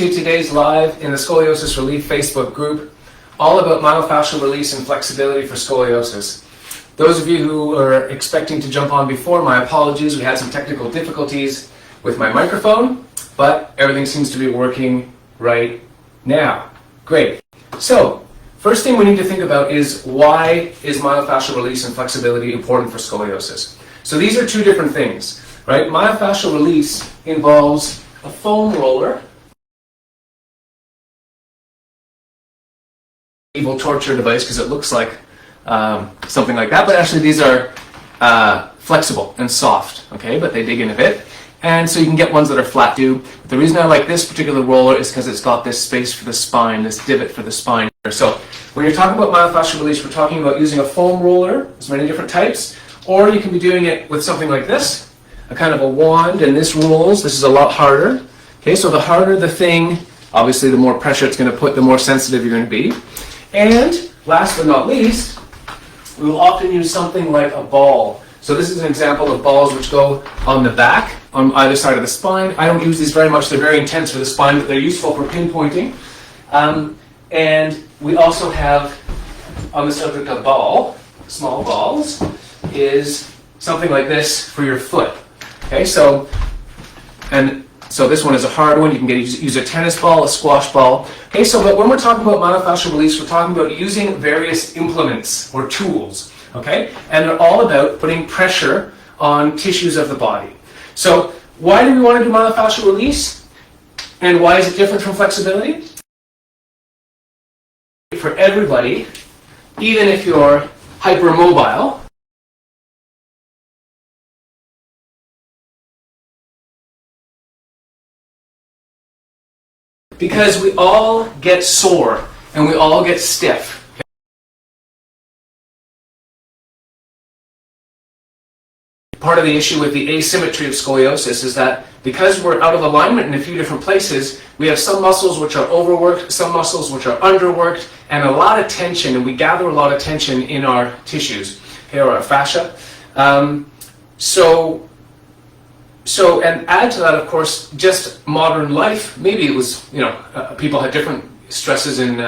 To today's live in the Scoliosis Relief Facebook group, all about myofascial release and flexibility for scoliosis. Those of you who are expecting to jump on before, my apologies. We had some technical difficulties with my microphone, but everything seems to be working right now. Great. So, first thing we need to think about is why is myofascial release and flexibility important for scoliosis? So these are two different things, right? Myofascial release involves a foam roller, evil torture device because it looks like something like that, but actually these are flexible and soft, okay, but they dig in a bit, and so you can get ones that are flat too. The reason I like this particular roller is because it's got this space for the spine, this divot for the spine. So when you're talking about myofascial release, we're talking about using a foam roller. There's many different types, or you can be doing it with something like this, a kind of a wand, and this rolls. This is a lot harder. Okay, so the harder the thing, obviously the more pressure it's going to put, the more sensitive you're going to be. And last but not least, we will often use something like a ball. So this is an example of balls which go on the back, on either side of the spine. I don't use these very much. They're very intense for the spine, but they're useful for pinpointing. And we also have, on the subject of ball, small balls, is something like this for your foot. Okay, so this one is a hard one. You can use a tennis ball, a squash ball. Okay, so but when we're talking about myofascial release, we're talking about using various implements or tools. Okay, and they're all about putting pressure on tissues of the body. So why do we want to do myofascial release? And why is it different from flexibility? For everybody, even if you're hypermobile, because we all get sore and we all get stiff. Part of the issue with the asymmetry of scoliosis is that because we're out of alignment in a few different places, we have some muscles which are overworked, some muscles which are underworked, and a lot of tension, and we gather a lot of tension in our tissues, okay, or our fascia. And add to that, of course, just modern life. Maybe it was, people had different stresses in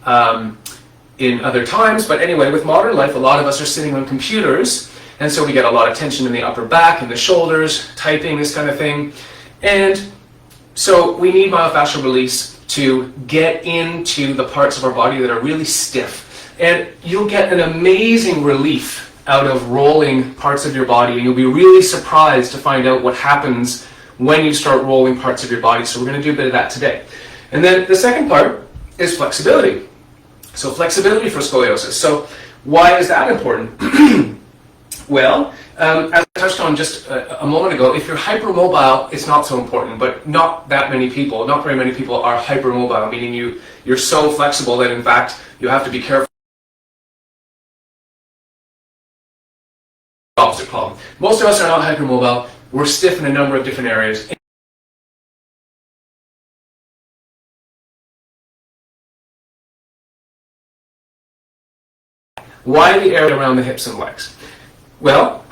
other times, but anyway, with modern life, a lot of us are sitting on computers, and so we get a lot of tension in the upper back and the shoulders, typing, this kind of thing. And so we need myofascial release to get into the parts of our body that are really stiff. And you'll get an amazing relief out of rolling parts of your body, and you'll be really surprised to find out what happens when you start rolling parts of your body. So we're going to do a bit of that today. And then the second part is flexibility. So flexibility for scoliosis. So why is that important? Well, as I touched on just a moment ago, if you're hypermobile, it's not so important, but not very many people are hypermobile, meaning you're so flexible that in fact you have to be careful. Opposite problem. Most of us are not hypermobile. We're stiff in a number of different areas. Why the area around the hips and legs? Well,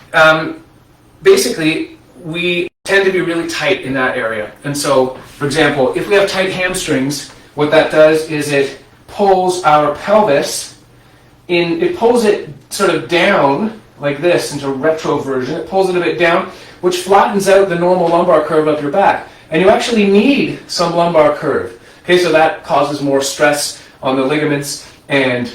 basically, we tend to be really tight in that area. And so, for example, if we have tight hamstrings, what that does is it pulls our pelvis in, it pulls it sort of down like this into retroversion. It pulls it a bit down, which flattens out the normal lumbar curve of your back. And you actually need some lumbar curve. Okay, so that causes more stress on the ligaments and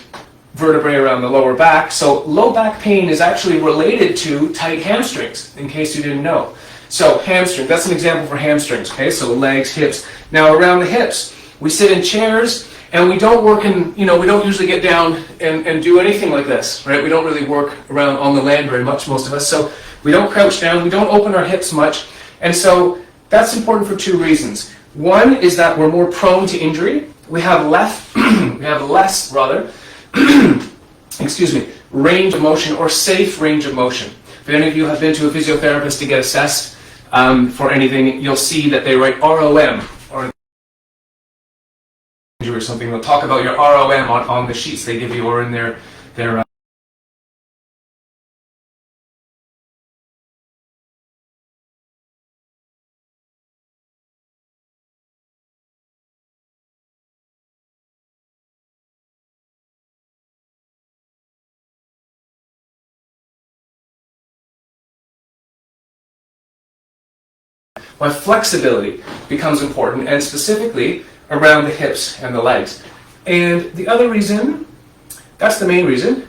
vertebrae around the lower back. So low back pain is actually related to tight hamstrings, in case you didn't know. So hamstring, that's an example for hamstrings, okay? So legs, hips. Now around the hips, we sit in chairs and we don't work in, we don't usually get down and do anything like this, right? We don't really work around on the land very much, most of us. So we don't crouch down, we don't open our hips much. And so that's important for two reasons. One is that we're more prone to injury. We have less, range of motion, or safe range of motion. If any of you have been to a physiotherapist to get assessed for anything, you'll see that they write ROM, or injury or something. They'll talk about your ROM on the sheets they give you, or in their why flexibility becomes important, and specifically around the hips and the legs. And the other reason, that's the main reason.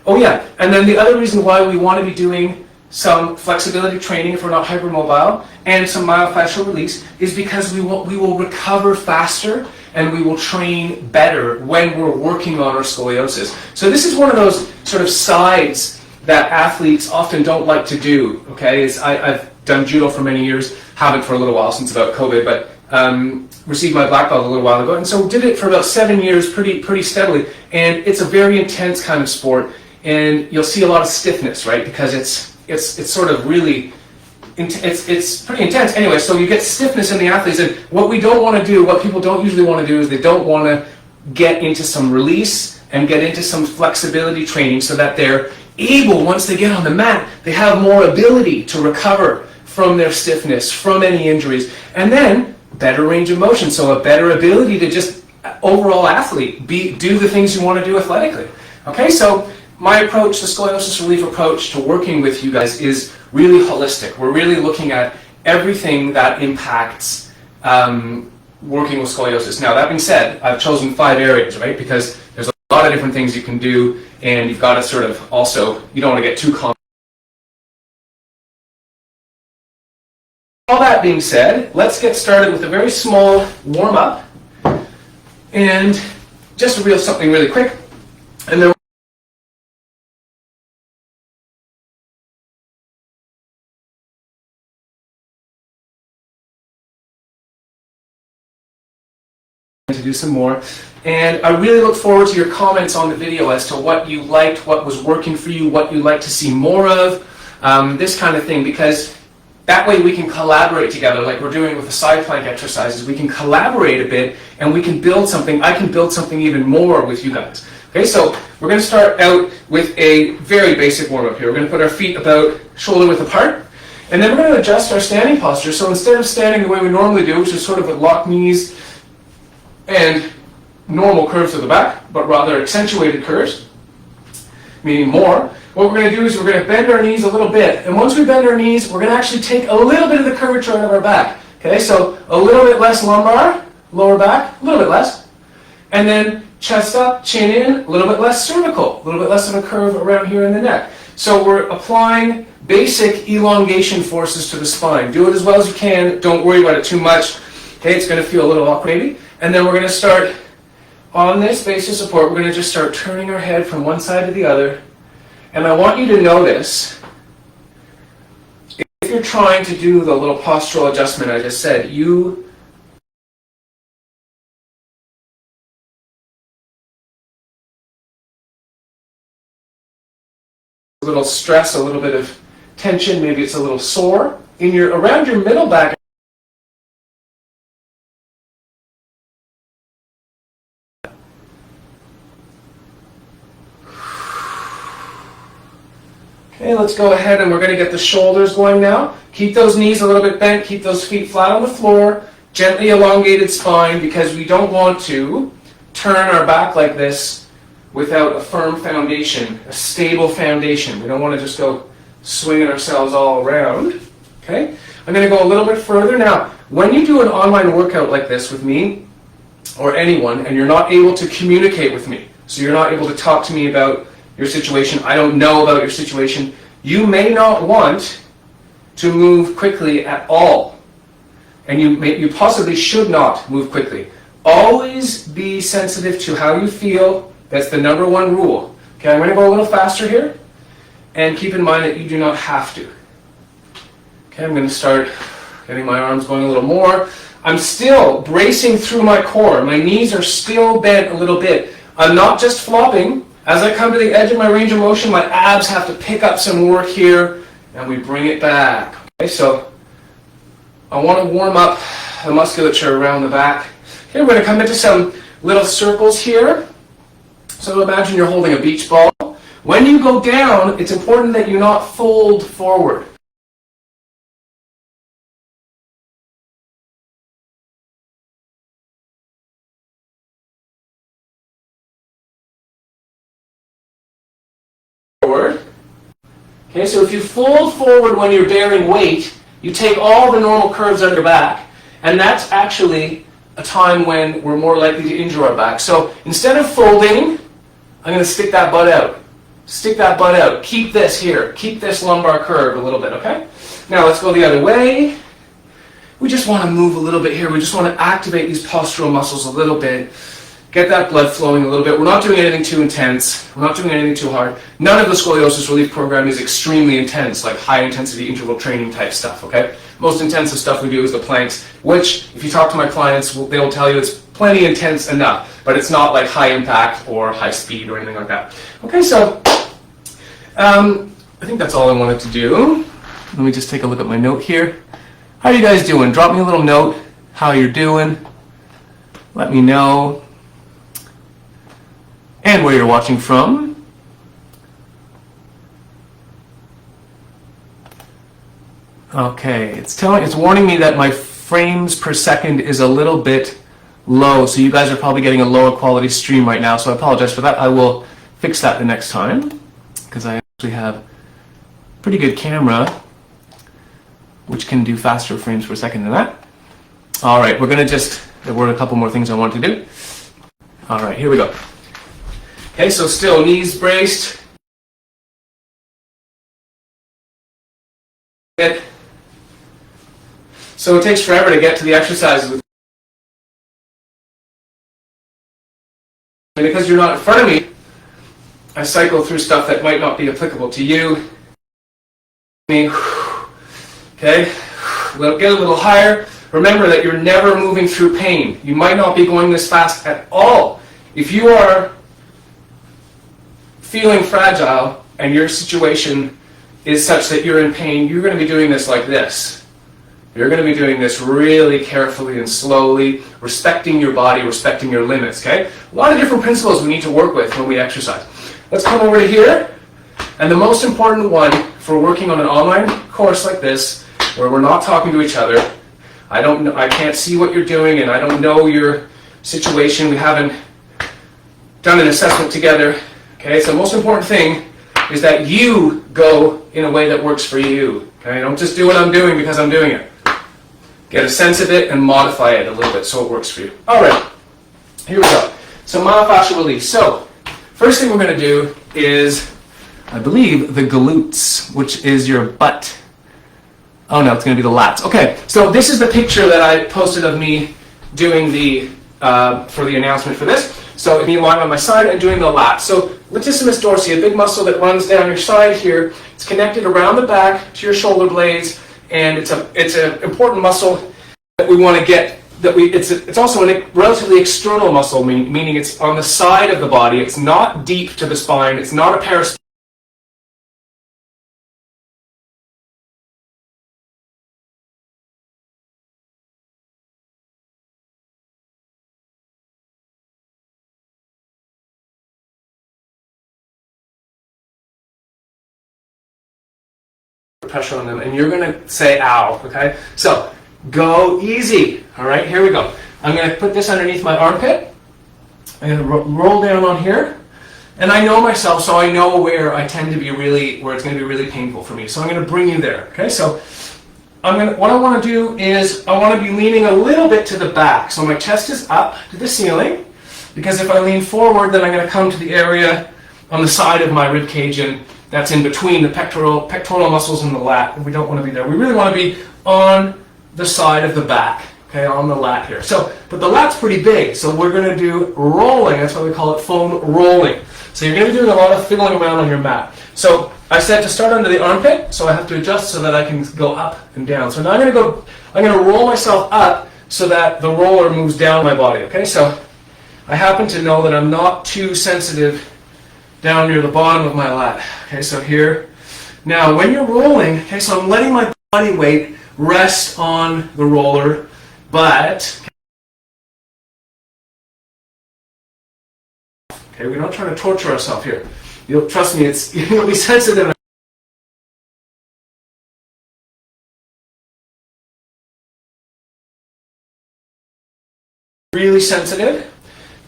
Oh yeah, and then the other reason why we want to be doing some flexibility training if we're not hypermobile and some myofascial release is because we will recover faster and we will train better when we're working on our scoliosis. So this is one of those sort of sides that athletes often don't like to do, okay? I've done judo for many years, haven't for a little while since about COVID, but received my black belt a little while ago, and so did it for about 7 years pretty steadily. And it's a very intense kind of sport, and you'll see a lot of stiffness, right? Because it's sort of really, it's pretty intense. Anyway, so you get stiffness in the athletes, and what we don't want to do, what people don't usually want to do, is they don't want to get into some release and get into some flexibility training so that they're able, once they get on the mat, they have more ability to recover from their stiffness, from any injuries, and then better range of motion, so a better ability to just overall athlete, do the things you want to do athletically. Okay, so my approach, the scoliosis relief approach to working with you guys is really holistic. We're really looking at everything that impacts working with scoliosis. Now, that being said, I've chosen 5 areas, right? Because there's a lot of different things you can do, and you've got to sort of also, you don't want to get too complex. All that being said, let's get started with a very small warm-up and just something really quick, and then to do some more. And I really look forward to your comments on the video as to what you liked, what was working for you, what you'd like to see more of, this kind of thing, because that way we can collaborate together like we're doing with the side plank exercises. We can collaborate a bit and we can build something. I can build something even more with you guys. Okay, so we're going to start out with a very basic warm-up here. We're going to put our feet about shoulder width apart, and then we're going to adjust our standing posture. So instead of standing the way we normally do, which is sort of with locked knees and normal curves to the back, but rather accentuated curves, meaning more, what we're going to do is we're going to bend our knees a little bit. And once we bend our knees, we're going to actually take a little bit of the curvature out of our back. Okay, so a little bit less lumbar, lower back, a little bit less. And then chest up, chin in, a little bit less cervical, a little bit less of a curve around here in the neck. So we're applying basic elongation forces to the spine. Do it as well as you can. Don't worry about it too much. Okay, it's going to feel a little awkward maybe. And then we're going to start on this base of support. We're going to just start turning our head from one side to the other. And I want you to notice, if you're trying to do the little postural adjustment I just said, you a little stress, a little bit of tension, maybe it's a little sore in around your middle back. Okay, let's go ahead and we're going to get the shoulders going now. Keep those knees a little bit bent, keep those feet flat on the floor, gently elongated spine, because we don't want to turn our back like this without a firm foundation, a stable foundation. We don't want to just go swinging ourselves all around. Okay, I'm going to go a little bit further. Now, when you do an online workout like this with me or anyone and you're not able to communicate with me, so you're not able to talk to me about your situation, I don't know about your situation, you may not want to move quickly at all. And you possibly should not move quickly. Always be sensitive to how you feel. That's the number one rule. Okay, I'm going to go a little faster here. And keep in mind that you do not have to. Okay, I'm going to start getting my arms going a little more. I'm still bracing through my core. My knees are still bent a little bit. I'm not just flopping. As I come to the edge of my range of motion, my abs have to pick up some work here, and we bring it back. Okay, so I want to warm up the musculature around the back. Okay, we're going to come into some little circles here. So imagine you're holding a beach ball. When you go down, it's important that you not fold forward. Okay, so if you fold forward when you're bearing weight, you take all the normal curves on your back, and that's actually a time when we're more likely to injure our back. So instead of folding, I'm going to stick that butt out. Stick that butt out. Keep this here. Keep this lumbar curve a little bit, okay? Now let's go the other way. We just want to move a little bit here. We just want to activate these postural muscles a little bit. Get that blood flowing a little bit. We're not doing anything too intense. We're not doing anything too hard. None of the scoliosis relief program is extremely intense, like high intensity interval training type stuff, okay? Most intensive stuff we do is the planks, which if you talk to my clients, they'll tell you it's plenty intense enough, but it's not like high impact or high speed or anything like that. Okay, so I think that's all I wanted to do. Let me just take a look at my note here. How are you guys doing? Drop me a little note how you're doing. Let me know. And where you're watching from. Okay, it's warning me that my frames per second is a little bit low, so you guys are probably getting a lower quality stream right now, so I apologize for that. I will fix that the next time, because I actually have a pretty good camera, which can do faster frames per second than that. All right, there were a couple more things I wanted to do. All right, here we go. Okay, so still knees braced. So it takes forever to get to the exercises. And because you're not in front of me, I cycle through stuff that might not be applicable to you. Okay, get a little higher. Remember that you're never moving through pain. You might not be going this fast at all. If you are feeling fragile and your situation is such that you're in pain, you're going to be doing this like this. You're going to be doing this really carefully and slowly, respecting your body, respecting your limits, okay? A lot of different principles we need to work with when we exercise. Let's come over to here. And the most important one for working on an online course like this, where we're not talking to each other, I can't see what you're doing and I don't know your situation, we haven't done an assessment together. Okay, so the most important thing is that you go in a way that works for you. Okay, don't just do what I'm doing because I'm doing it. Get a sense of it and modify it a little bit so it works for you. All right, here we go. So myofascial release. So first thing we're going to do is, I believe, the glutes, which is your butt. Oh no, it's going to be the lats. Okay, so this is the picture that I posted of me doing for the announcement for this. So me lying on my side and doing the lats. So latissimus dorsi, a big muscle that runs down your side here. It's connected around the back to your shoulder blades, and it's an important muscle that we want to get. It's also a relatively external muscle, meaning it's on the side of the body. It's not deep to the spine. It's not a paraspinal. Pressure on them, and you're going to say ow, okay? So go easy. All right, here we go. I'm going to put this underneath my armpit. I'm going to roll down on here, and I know myself, so I know where I tend to be where it's going to be really painful for me. So I'm going to bring you there. Okay, so what I want to do is I want to be leaning a little bit to the back, so my chest is up to the ceiling, because if I lean forward, then I'm going to come to the area on the side of my rib cage, and that's in between the pectoral muscles and the lat, and we don't want to be there. We really want to be on the side of the back, okay, on the lat here. So, but the lat's pretty big, so we're going to do rolling. That's why we call it foam rolling. So you're going to be doing a lot of fiddling around on your mat. So I said to start under the armpit, so I have to adjust so that I can go up and down. So now I'm going to roll myself up so that the roller moves down my body, okay? So I happen to know that I'm not too sensitive down near the bottom of my lat. Okay, so here. Now, when you're rolling, okay, so I'm letting my body weight rest on the roller, but okay, we're not trying to torture ourselves here. You'll trust me, you'll be sensitive. Really sensitive,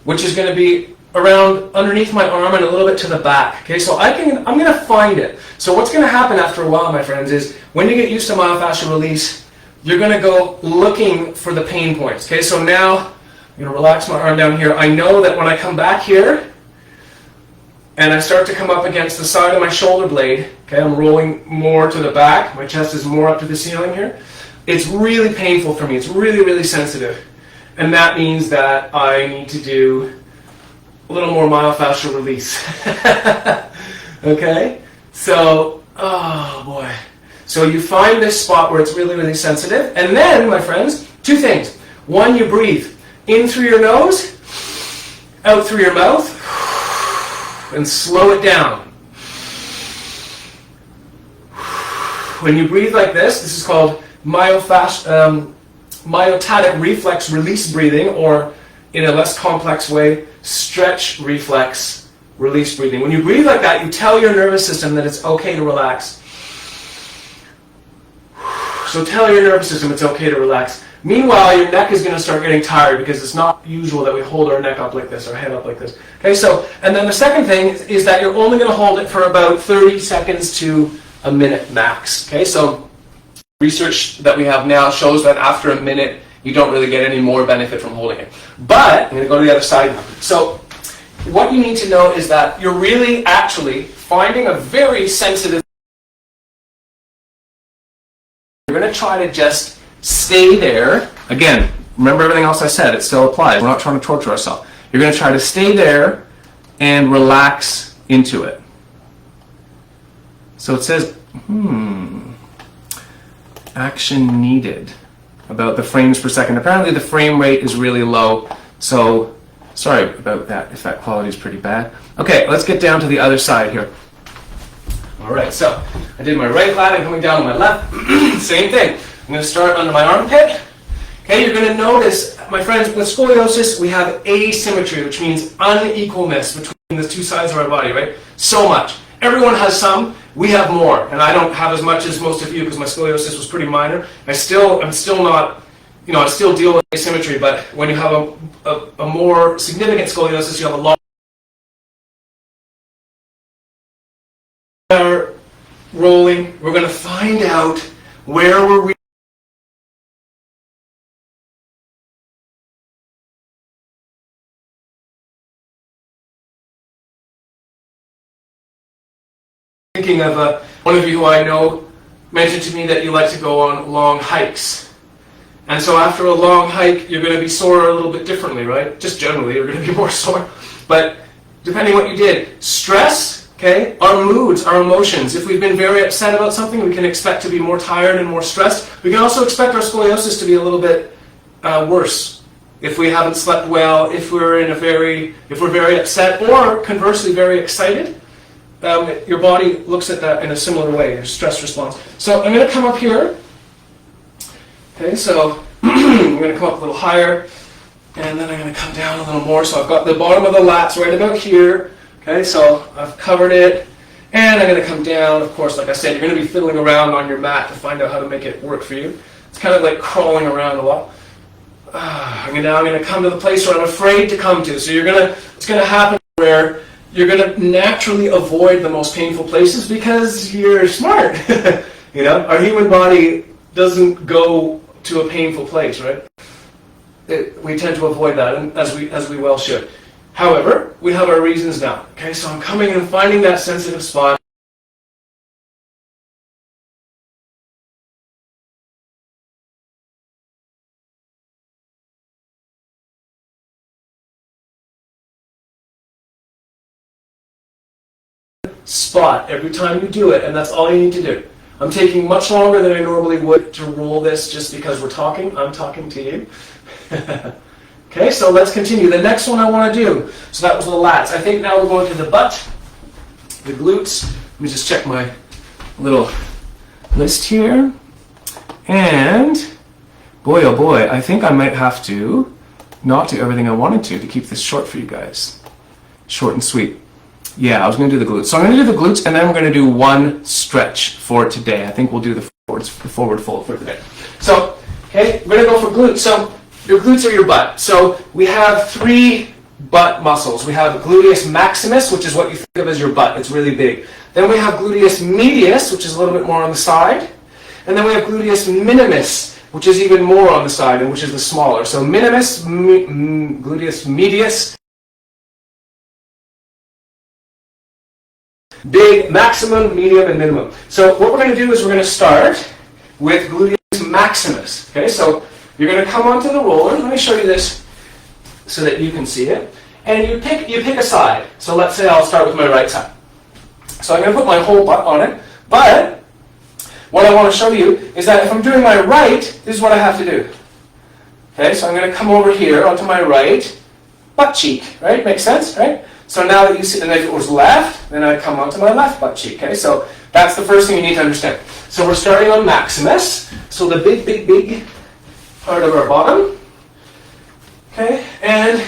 which is going to be around underneath my arm and a little bit to the back. Okay, so I'm going to find it. So what's going to happen after a while, my friends, is when you get used to myofascial release, you're going to go looking for the pain points. Okay, so now I'm going to relax my arm down here. I know that when I come back here and I start to come up against the side of my shoulder blade, okay, I'm rolling more to the back. My chest is more up to the ceiling here. It's really painful for me. It's really, really sensitive. And that means that I need to do a little more myofascial release. Okay? So, oh boy. So you find this spot where it's really, really sensitive. And then, my friends, two things. One, you breathe in through your nose, out through your mouth, and slow it down. When you breathe like this is called myotatic reflex release breathing, or in a less complex way, stretch reflex release breathing. When you breathe like that, you tell your nervous system that it's okay to relax. So tell your nervous system it's okay to relax. Meanwhile, your neck is going to start getting tired because it's not usual that we hold our neck up like this, our head up like this. Okay, so, and then the second thing is that you're only going to hold it for about 30 seconds to a minute max. Okay, so research that we have now shows that after a minute, you don't really get any more benefit from holding it. But, I'm going to go to the other side now. So, what you need to know is that you're really actually finding a very sensitive. You're going to try to just stay there. Again, remember everything else I said, it still applies. We're not trying to torture ourselves. You're going to try to stay there and relax into it. So it says, action needed. About the frames per second. Apparently the frame rate is really low, so sorry about that if that quality is pretty bad. Okay, let's get down to the other side here. Alright, so I did my right lat and coming down on my left. Same thing. I'm going to start under my armpit. Okay, you're going to notice, my friends, with scoliosis we have asymmetry, which means unequalness between the two sides of our body, right? So much. Everyone has some. We have more, and I don't have as much as most of you because my scoliosis was pretty minor. I'm still not, I still deal with asymmetry, but when you have a more significant scoliosis, you have a lot. Rolling, we're going to find out where we're thinking of one of you who I know mentioned to me that you like to go on long hikes. And so after a long hike, you're going to be sore a little bit differently, right? Just generally, you're going to be more sore. But depending what you did, stress, okay, our moods, our emotions. If we've been very upset about something, we can expect to be more tired and more stressed. We can also expect our scoliosis to be a little bit worse. If we haven't slept well, if we're very upset, or conversely very excited. Your body looks at that in a similar way, your stress response. So I'm going to come up here. Okay, so I'm going to come up a little higher, and then I'm going to come down a little more. So I've got the bottom of the lats right about here. Okay, so I've covered it, and I'm going to come down. Of course, like I said, you're going to be fiddling around on your mat to find out how to make it work for you. It's kind of like crawling around a lot. Now I'm going to come to the place where I'm afraid to come to. So it's going to happen where you're going to naturally avoid the most painful places because you're smart. Our human body doesn't go to a painful place, right? We tend to avoid that, and as we well should. However, we have our reasons now. Okay, so I'm coming and finding that sensitive spot. Spot every time you do it, and that's all you need to do. I'm taking much longer than I normally would to roll this just because we're talking. I'm talking to you. Okay, so let's continue. The next one I want to do, so that was the lats. I think now we're going to the butt, the glutes. Let me just check my little list here. And boy, oh boy, I think I might have to not do everything I wanted to keep this short for you guys. Short and sweet. Yeah, I was going to do the glutes. So I'm going to do the glutes, and then we're going to do one stretch for today. I think we'll do the forward fold for today. So, okay, we're going to go for glutes. So your glutes are your butt. So we have three butt muscles. We have gluteus maximus, which is what you think of as your butt. It's really big. Then we have gluteus medius, which is a little bit more on the side. And then we have gluteus minimus, which is even more on the side, and which is the smaller. So minimus, gluteus medius, big, maximum, medium, and minimum. So what we're going to do is we're going to start with gluteus maximus. Okay, so you're going to come onto the roller. Let me show you this so that you can see it. And you pick a side. So let's say I'll start with my right side. So I'm going to put my whole butt on it. But what I want to show you is that if I'm doing my right, this is what I have to do. Okay, so I'm going to come over here onto my right butt cheek. Right? Makes sense, right? So now that you see, and if it was left, then I come onto my left butt cheek. Okay, so that's the first thing you need to understand. So we're starting on maximus. So the big part of our bottom. Okay, and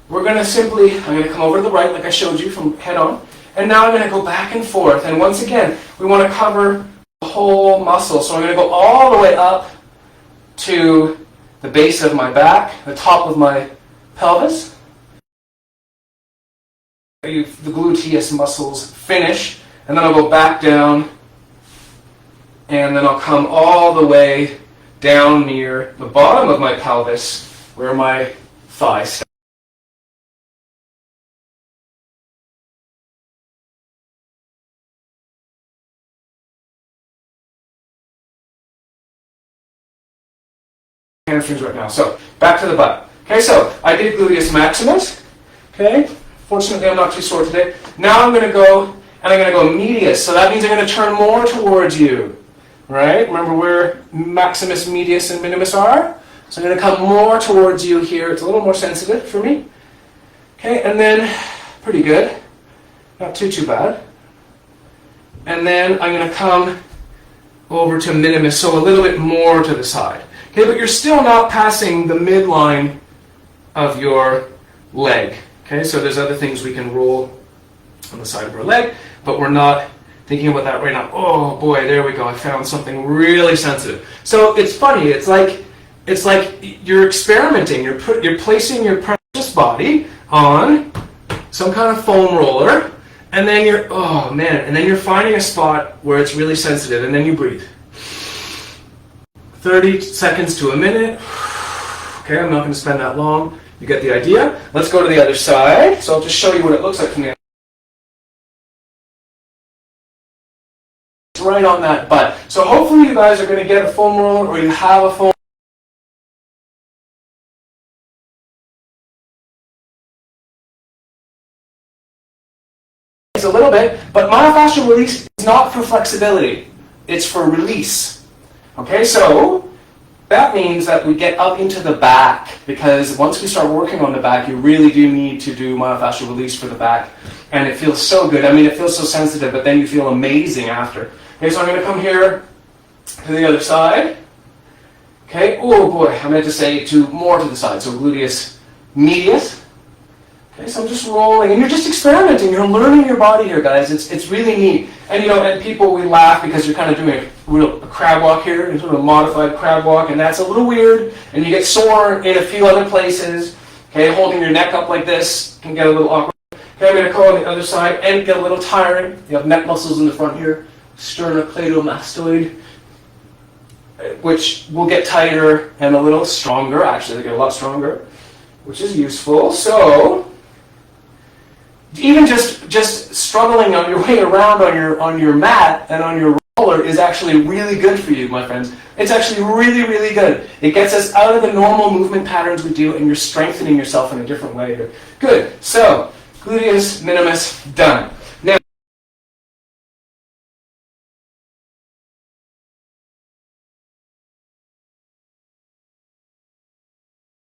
we're going to simply, I'm going to come over to the right like I showed you from head on. And now I'm going to go back and forth. And once again, we want to cover the whole muscle. So I'm going to go all the way up to the base of my back, the top of my pelvis. The gluteus muscles finish. And then I'll go back down. And then I'll come all the way down near the bottom of my pelvis where my thigh starts. Hamstrings right now. So back to the butt. Okay, so I did gluteus maximus. Okay, fortunately I'm not too sore today. Now I'm going to go and I'm going to go medius. So that means I'm going to turn more towards you. Right? Remember where maximus, medius, and minimus are? So I'm going to come more towards you here. It's a little more sensitive for me. Okay, and then pretty good. Not too bad. And then I'm going to come over to minimus, so a little bit more to the side. Okay, but you're still not passing the midline of your leg. Okay, so there's other things we can roll on the side of our leg, but we're not thinking about that right now. Oh boy, there we go. I found something really sensitive. So it's funny. It's like you're experimenting. You're placing your precious body on some kind of foam roller, and then you're finding a spot where it's really sensitive, and then you breathe. 30 seconds to a minute. Okay, I'm not going to spend that long. You get the idea. Let's go to the other side. So I'll just show you what it looks like from the right on that butt. So hopefully you guys are going to get a foam roller, or you have a foam. It's a little bit, but myofascial release is not for flexibility. It's for release. Okay, so that means that we get up into the back, because once we start working on the back, you really do need to do myofascial release for the back. And it feels so good. I mean, it feels so sensitive, but then you feel amazing after. Okay, so I'm going to come here to the other side. Okay, oh boy, I meant to say more to the side, so gluteus medius. Okay, so I'm just rolling, and you're just experimenting. You're learning your body here, guys. It's really neat. And and people, we laugh because you're kind of doing a crab walk here, sort of a modified crab walk, and that's a little weird, and you get sore in a few other places. Okay, holding your neck up like this can get a little awkward. Okay, I'm going to go on the other side and get a little tiring. You have neck muscles in the front here, sternocleidomastoid, which will get tighter and a little stronger. Actually, they get a lot stronger, which is useful. So even just struggling on your way around on your mat and on your roller is actually really good for you, my friends. It's actually really, really good. It gets us out of the normal movement patterns we do, and you're strengthening yourself in a different way. Good. So gluteus minimus done. Now,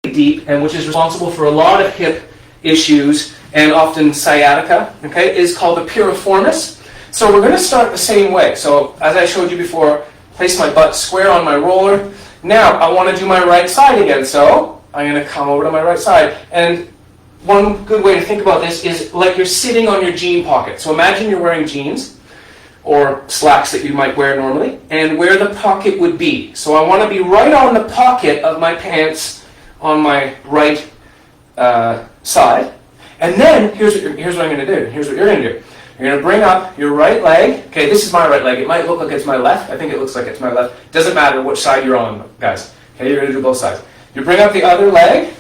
deep, and which is responsible for a lot of hip issues and often sciatica, okay, is called the piriformis. So we're going to start the same way. So as I showed you before, place my butt square on my roller. Now I want to do my right side again, so I'm going to come over to my right side. And one good way to think about this is like you're sitting on your jean pocket. So imagine you're wearing jeans or slacks that you might wear normally, and where the pocket would be. So I want to be right on the pocket of my pants on my right side. And then, here's what I'm going to do. Here's what you're going to do. You're going to bring up your right leg. Okay, this is my right leg. It might look like it's my left. I think it looks like it's my left. Doesn't matter which side you're on, guys. Okay, you're going to do both sides. You bring up the other leg,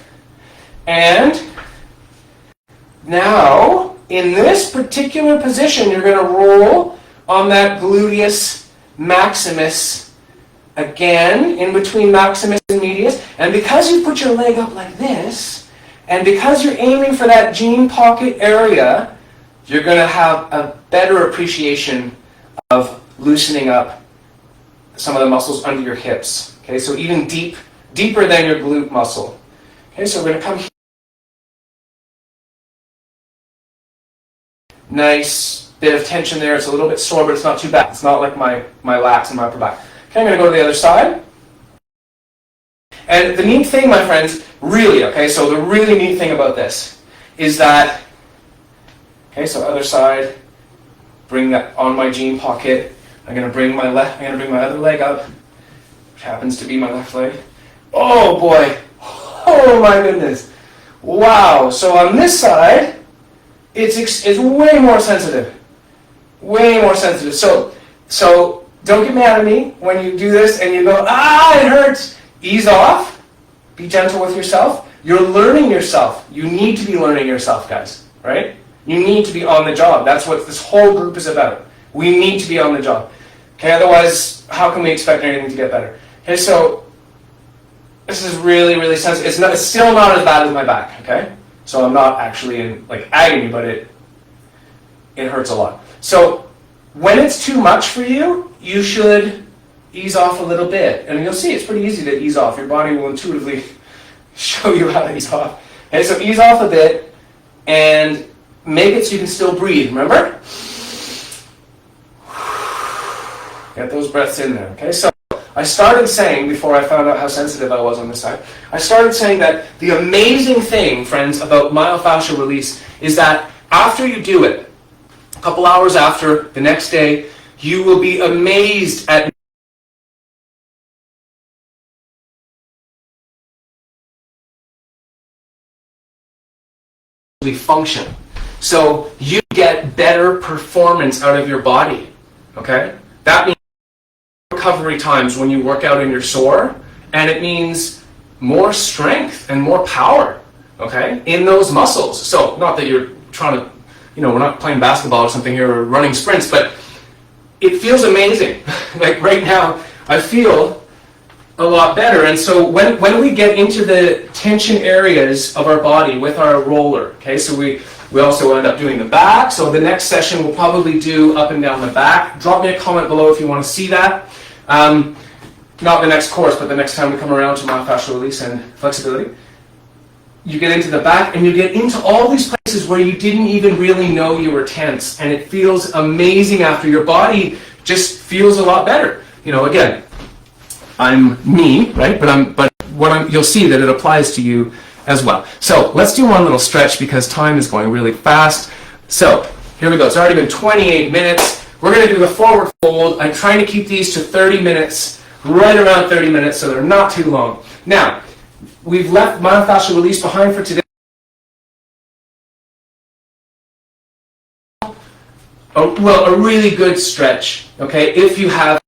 and now, in this particular position, you're going to roll on that gluteus maximus again, in between maximus and medius. And because you put your leg up like this, and because you're aiming for that jean pocket area, you're going to have a better appreciation of loosening up some of the muscles under your hips. Okay, so even deeper than your glute muscle. Okay, so we're going to come here. Nice bit of tension there. It's a little bit sore, but it's not too bad. It's not like my lats and my upper back. Okay, I'm going to go to the other side. And the neat thing, my friends, really, okay, so the really neat thing about this is that, okay, so other side, bring that on my jean pocket. I'm going to bring my other leg up, which happens to be my left leg. Oh boy, oh my goodness. Wow, so on this side, it's way more sensitive. Way more sensitive. So don't get mad at me when you do this and you go, it hurts. Ease off. Be gentle with yourself. You're learning yourself. You need to be learning yourself, guys. Right? You need to be on the job. That's what this whole group is about. We need to be on the job. Okay, otherwise, how can we expect anything to get better? Okay, so this is really, really sensitive. It's still not as bad as my back, okay? So I'm not actually in agony, but it hurts a lot. So when it's too much for you, you should ease off a little bit. And you'll see it's pretty easy to ease off. Your body will intuitively show you how to ease off. Okay, so ease off a bit and make it so you can still breathe, remember? Get those breaths in there, okay? So I started saying, before I found out how sensitive I was on this side, I started saying that the amazing thing, friends, about myofascial release is that after you do it, a couple hours after, the next day, you will be amazed at function. So you get better performance out of your body, okay? That means recovery times when you work out and you're sore, and it means more strength and more power, okay, in those muscles. So not that you're trying to, we're not playing basketball or something here or running sprints, but it feels amazing. Like right now, I feel a lot better. And so when we get into the tension areas of our body with our roller, okay, so we also end up doing the back. So the next session we'll probably do up and down the back. Drop me a comment below if you want to see that. Not the next course, but the next time we come around to myofascial release and flexibility. You get into the back and you get into all these places where you didn't even really know you were tense. And it feels amazing after. Your body just feels a lot better. Again, I'm me, right? But you'll see that it applies to you as well. So let's do one little stretch because time is going really fast. So here we go. It's already been 28 minutes. We're going to do the forward fold. I'm trying to keep these to 30 minutes, right around 30 minutes, so they're not too long. Now, we've left myofascial release behind for today. A really good stretch, okay, if you have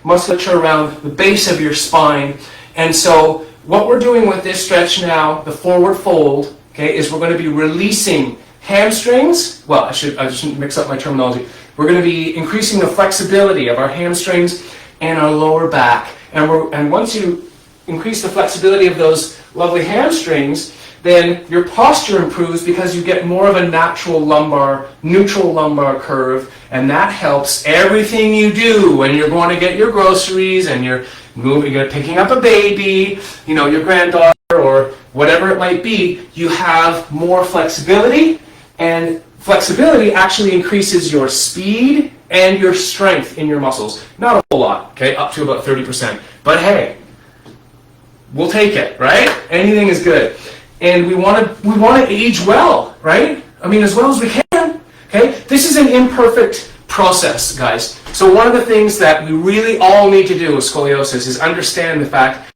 musculature around the base of your spine. And so what we're doing with this stretch now, the forward fold, okay, is we're going to be releasing hamstrings. Well, I shouldn't mix up my terminology. We're going to be increasing the flexibility of our hamstrings and our lower back. And once you increase the flexibility of those lovely hamstrings, then your posture improves because you get more of a neutral lumbar curve, and that helps everything you do when you're going to get your groceries and you're picking up a baby, your granddaughter or whatever it might be. You have more flexibility, and flexibility actually increases your speed and your strength in your muscles. Not a whole lot, okay, up to about 30%. But hey, we'll take it, right? Anything is good. And we want to age well, right? I mean, as well as we can. Okay, this is an imperfect process, guys. So one of the things that we really all need to do with scoliosis is understand the fact,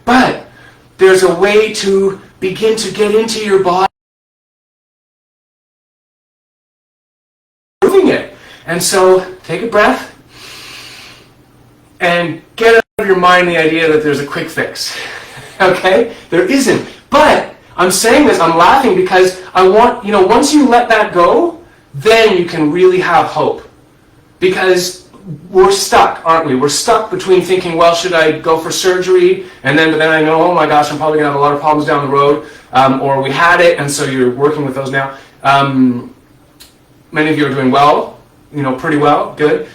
but there's a way to begin to get into your body, moving it. And so take a breath and get out of your mind the idea that there's a quick fix. Okay? There isn't. But I'm saying this, I'm laughing because I want, once you let that go, then you can really have hope. Because we're stuck, aren't we? We're stuck between thinking, well, should I go for surgery? But then I know, oh my gosh, I'm probably going to have a lot of problems down the road. Or we had it, and so you're working with those now. Many of you are doing well, pretty well, good.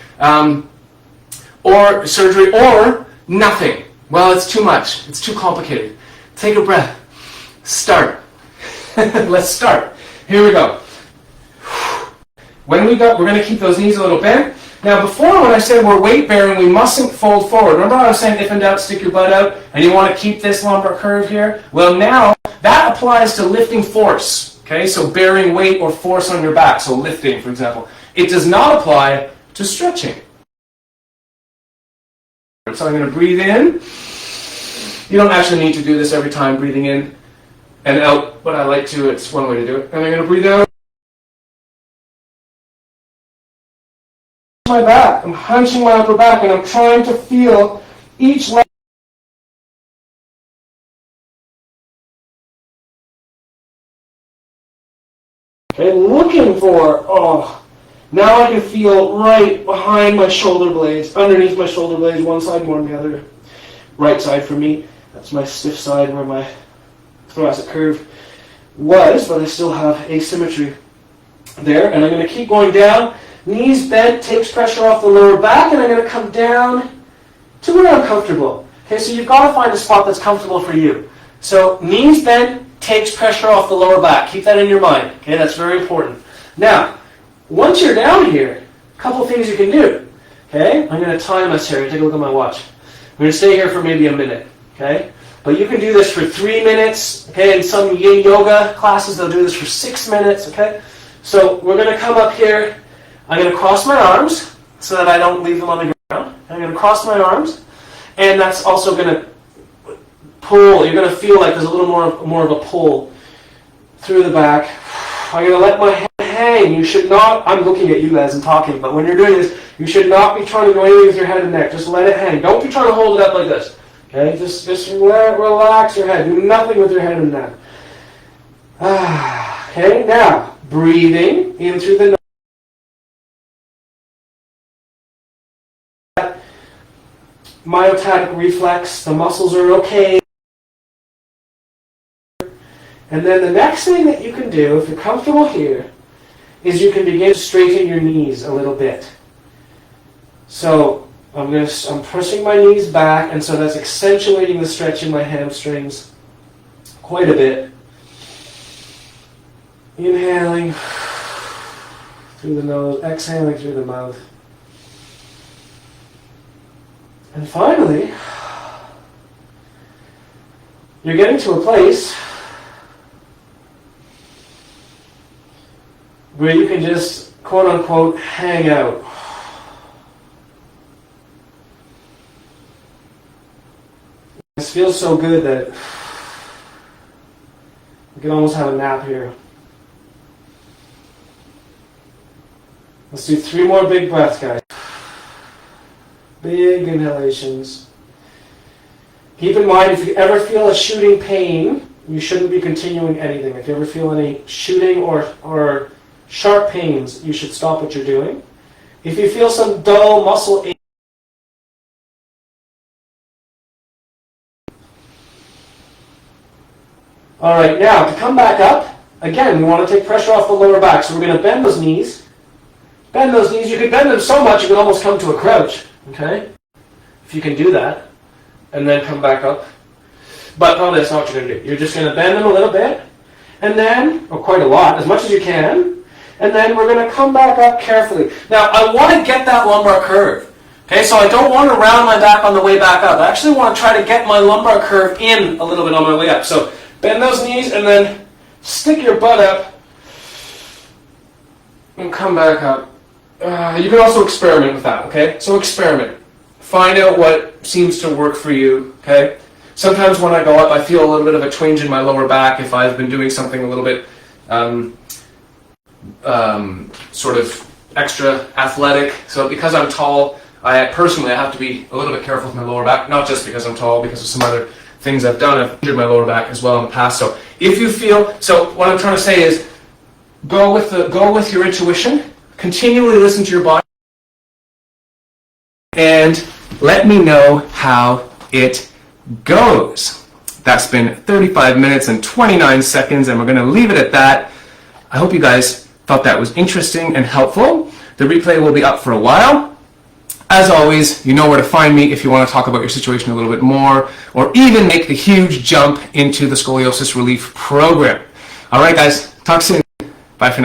Or surgery, or nothing. Well, it's too much. It's too complicated. Take a breath. Start. Let's start. Here we go. We're going to keep those knees a little bent. Now, before, when I said we're weight bearing, we mustn't fold forward. Remember how I was saying if in doubt, stick your butt out, and you want to keep this lumbar curve here? Well, now that applies to lifting force. Okay, so bearing weight or force on your back. So lifting, for example. It does not apply to stretching. So I'm going to breathe in. You don't actually need to do this every time, breathing in and out, but I like to. It's one way to do it. And I'm going to breathe out. My back. I'm hunching my upper back, and I'm trying to feel each leg. Okay, looking for, now I can feel right behind my shoulder blades, underneath my shoulder blades, one side more than the other. Right side for me. That's my stiff side where my thoracic curve was, but I still have asymmetry there. And I'm going to keep going down. Knees bent, takes pressure off the lower back, and I'm going to come down to where I'm comfortable. Okay, so you've got to find a spot that's comfortable for you. So knees bent, takes pressure off the lower back. Keep that in your mind. Okay, that's very important. Now, once you're down here, a couple of things you can do. Okay, I'm going to time us here. Take a look at my watch. I'm going to stay here for maybe a minute. Okay, but you can do this for 3 minutes. Okay, in some yin yoga classes, they'll do this for 6 minutes. Okay, so we're going to come up here. I'm going to cross my arms so that I don't leave them on the ground. I'm going to cross my arms, and that's also going to pull. You're going to feel like there's a little more of a pull through the back. I'm going to let my head hang. You should not, I'm looking at you guys and talking, but when you're doing this, you should not be trying to do anything with your head and neck. Just let it hang. Don't be trying to hold it up like this. Okay? Just relax your head. Do nothing with your head and neck. Okay, now, breathing in through the nose. Myotatic reflex, the muscles are okay. And then the next thing that you can do, if you're comfortable here, is you can begin to straighten your knees a little bit. So I'm pushing my knees back, and so that's accentuating the stretch in my hamstrings quite a bit. Inhaling through the nose, exhaling through the mouth. And finally, you're getting to a place where you can just, quote unquote, hang out. This feels so good that you can almost have a nap here. Let's do 3 more big breaths, guys. Big inhalations. Keep in mind, if you ever feel a shooting pain, you shouldn't be continuing anything. If you ever feel any shooting or sharp pains, you should stop what you're doing. If you feel some dull muscle ache, all right, now to come back up, again, we want to take pressure off the lower back. So we're going to bend those knees. Bend those knees. You can bend them so much you can almost come to a crouch. Okay? If you can do that, and then come back up. But probably that's not what you're going to do. You're just going to bend them a little bit, and then, or quite a lot, as much as you can, and then we're going to come back up carefully. Now, I want to get that lumbar curve. Okay, so I don't want to round my back on the way back up. I actually want to try to get my lumbar curve in a little bit on my way up. So bend those knees, and then stick your butt up, and come back up. You can also experiment with that, okay? So experiment. Find out what seems to work for you, okay? Sometimes when I go up, I feel a little bit of a twinge in my lower back if I've been doing something a little bit sort of extra athletic. So because I'm tall, I personally have to be a little bit careful with my lower back, not just because I'm tall, because of some other things I've done. I've injured my lower back as well in the past. So if you feel, so what I'm trying to say is go with your intuition, continually listen to your body, and let me know how it goes. That's been 35 minutes and 29 seconds, and we're going to leave it at that. I hope you guys thought that was interesting and helpful. The replay will be up for a while. As always, you know where to find me if you want to talk about your situation a little bit more, or even make the huge jump into the scoliosis relief program. All right, guys, talk soon.